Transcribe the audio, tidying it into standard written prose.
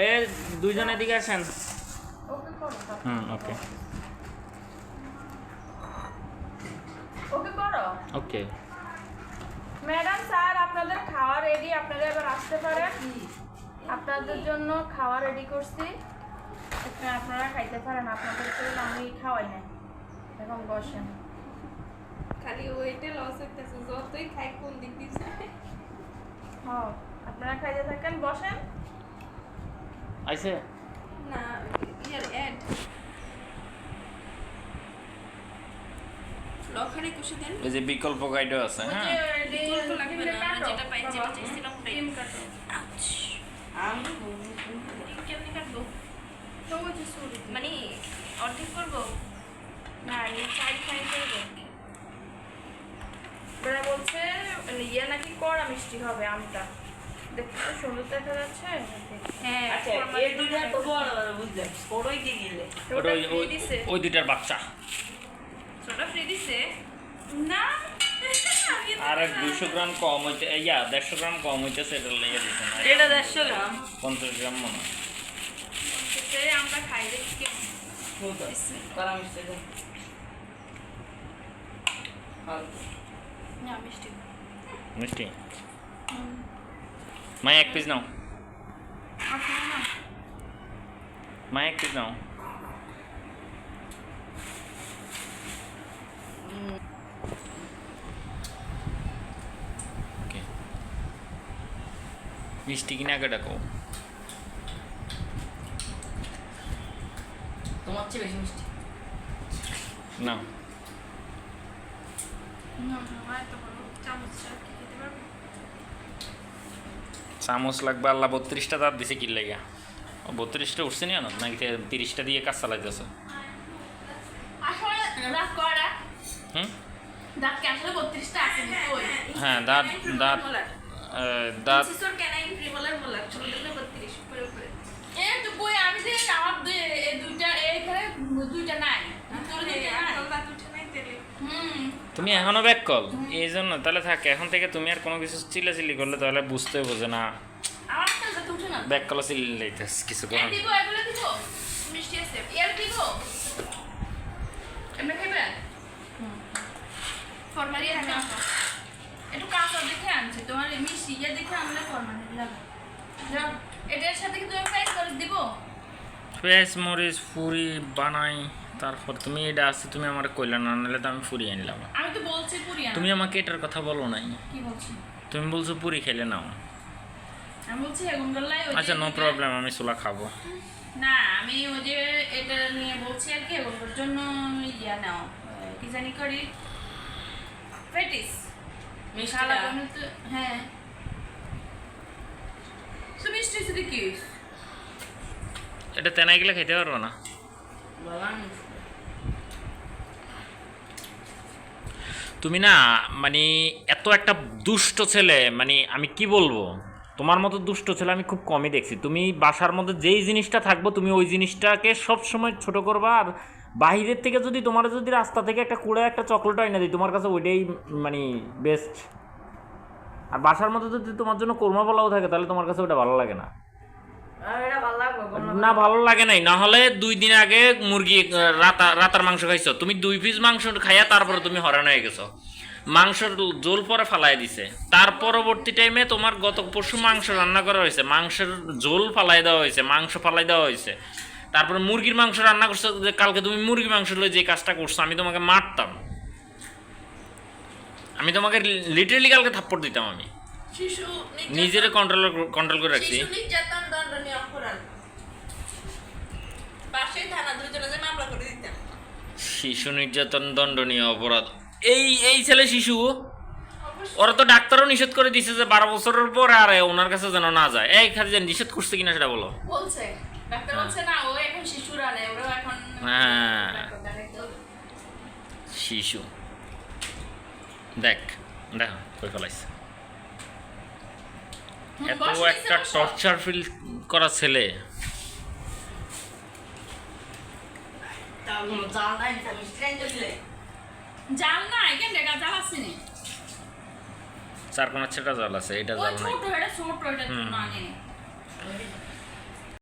এ দুইজন এদিকে আসেন। ওকে করো। ওকে ওকে করো। ওকে ম্যাডাম স্যার আপনাদের খাওয়া রেডি, আপনারা এবার আসতে পারেন। আপনাদের জন্য খাওয়া রেডি করছি, আপনারা খাইতে পারেন। আপনাদের জন্য আমি খাওয়াই নাই। এখন বসেন। খালি ওইটা লস হইতেছে, যতই খাই কোন দিক দিছে। হ্যাঁ আপনারা খাইতে থাকেন, বসেন। আইছে না ইয়ার এড লখারে কুশে দেন। এই যে বিকল্প গাইডও আছে। হ্যাঁ বিকল্প লাগবে না, আমরা যেটা পাই যেটা চাইছিলাম ওটাই। ডিম কাটো। আউচ আমি কেমনে কাটবো? সবুজ সুরি মানে অর্ধেক করবো? না এই সাইড সাইড করবো। ওরা বলছে ইয়ে নাকি কড়া মিষ্টি হবে, আমটা দেখতে তো সুন্দর দেখা যাচ্ছে। হ্যাঁ আচ্ছা এই দুইটা তো বড় বড় বুঝলাম, ওরই দিয়ে গেলে ওটা ফ্রি দিছে ওই দুইটার বাচ্চা। ছোট ফ্রি দিছে না। আর 200 গ্রাম কম হইতে 150 গ্রাম কম হইতেছে, এটা লেগে দিছে না। এটা 150 গ্রাম 50 গ্রাম মনে হয়। সেই আমরা খাই দেখি কেমন। করা মিষ্টি দেন। না মিষ্টি মিষ্টি মাই এক পিস নাও, আসলে না মাই এক পিস নাও। ওকে মিষ্টি কিনা আগে ডাকো। তোমার চেয়ে বেশি মিষ্টি না না না এত বড় চামচ কি খেতে পারবে? চামচ লাগবে। আল্লাহ 32টা দাঁত দিছে কি লাগা? 32টা উঠছে না নাকি 30টা দিয়ে কাজ চালাইতেছে? আসলে রাত কয়টা? হুম দাঁত কি আসলে 32টা আছে কই? হ্যাঁ দাঁত দাঁত দাঁত সিসর কেন প্রিমোলার মোলার ছোটগুলো 32 উপরে উপরে। এই তো কই আমি যে আমার দুই এই দুইটা এইখানে দুইটা নাই। তোর দুইটা নাই। আসল দাঁত উঠে নাই তেলে। তুমি এখনো ব্যাক কল এই জন্য তাহলে থাক। এখন থেকে তুমি আর কোনো কিছু চিল্লাচিল্লি করলে তাহলে বুঝতে বোঝে না। আমার তো দাঁত উঠে না। ব্যাক কল চিল্লাইতেস কিছু এই করেন। দিব এগুলো দিব। মিষ্টি আছে। এর দিব। এমনি খাবে? ফরমালি আছে। একটু কাঁচা দেখে আনছি। তোমার মিষ্টি ইয়ে দেখে আনলে ফরমালি লাগবে। যাও এটার সাথে কি তুমি ফ্রাই করে দিব? পেঁয়াজ মরিচ ফুরি বানাই, তারপর তুমি এটা আছে তুমি আমার কইলা না, নাহলে তো আমি ফুরি আনলাম। আমি তো বলছি পুরি আনো। তুমি আমাকে এটার কথা বলো নাই, কি বলছি? তুমি বলছো পুরি খেলে নাও। আমি বলছি এখন গল্লাই ওই আচ্ছা নো প্রবলেম, আমি ছোলা খাবো। না আমি ওই যে এটা নিয়ে বলছি আর কি ওর জন্য ইয়া নাও কি জানি করি পেটিস মিষ্টি খালা বনে তো হ্যাঁ তো মিষ্টি শুধু কি এটা তেনাই গেলে খেতে পারবো না। বাবা তুমি না মানে এত একটা দুষ্ট ছেলে, মানে আমি কি বলবো, তোমার মতো দুষ্ট ছেলে আমি খুব কমই দেখছি। তুমি বাসার মধ্যে যেই জিনিসটা থাকবো তুমি ওই জিনিসটাকে সব সময় ছোট করবা। আর বাইরের থেকে যদি তোমার যদি রাস্তা থেকে একটা কুড়ে একটা চকলেট এনে দিই তোমার কাছে ওইটাই মানে বেস্ট। আর বাসার মধ্যে যদি তোমার জন্য কোরমা পোলাও থাকে তাহলে তোমার কাছে ওটা ভালো লাগে না। আর এটা ভালো লাগবে না ভালো লাগে নাই, না হলে 2 দিন আগে মুরগি রাতার মাংস খাইছো তুমি, 2 পিস মাংস খাইয়া তারপরে তুমি হরান হয়ে গেছো। মাংসের জোল পরে ফালাই দিছে, তার পরবর্তী টাইমে তোমার গত পরশু মাংস রান্না করা হয়েছে, মাংসের ঝোল ফালাই দেওয়া হয়েছে, মাংস ফালাই দেওয়া হয়েছে, তারপরে মুরগির মাংস রান্না করছো। কালকে তুমি মুরগির মাংস লয়ে যে কাজটা করছো আমি তোমাকে মারতাম, আমি তোমাকে লিটারেলি কালকে থাপ্পড় দিতাম। আমি শিশু নিজের কন্ট্রোল করে রাখছি। শিশু নির্যাতন দণ্ডনীয় অপরাধ। পাশে থানা দুজনে যে মামলা করে দিতাম। শিশু নির্যাতন দণ্ডনীয় অপরাধ। এই ছেলে শিশু, ওরা তো ডাক্তারও নিষেধ করে দিছে যে 12 বছরের পর আর ওনার কাছে যেন না যায়। এই খালি যে নিষেধ করছে কিনা সেটা বলো। বলছে ডাক্তার বলছে না ও এখন শিশুরা নেই, ওরা এখন হ্যাঁ শিশু। দেখো কই ফেলাইছে। এত একটা টর্চার ফিল করা ছেলে। তাও কোনো জাল নাই মিষ্টি আনতে দিলে জাল না এখানে দেখা জাল আসেনি। চার কোনা ছেটা জাল আছে, এটা জাল নাই। ছোট এটা ছোট এটা না নিয়ে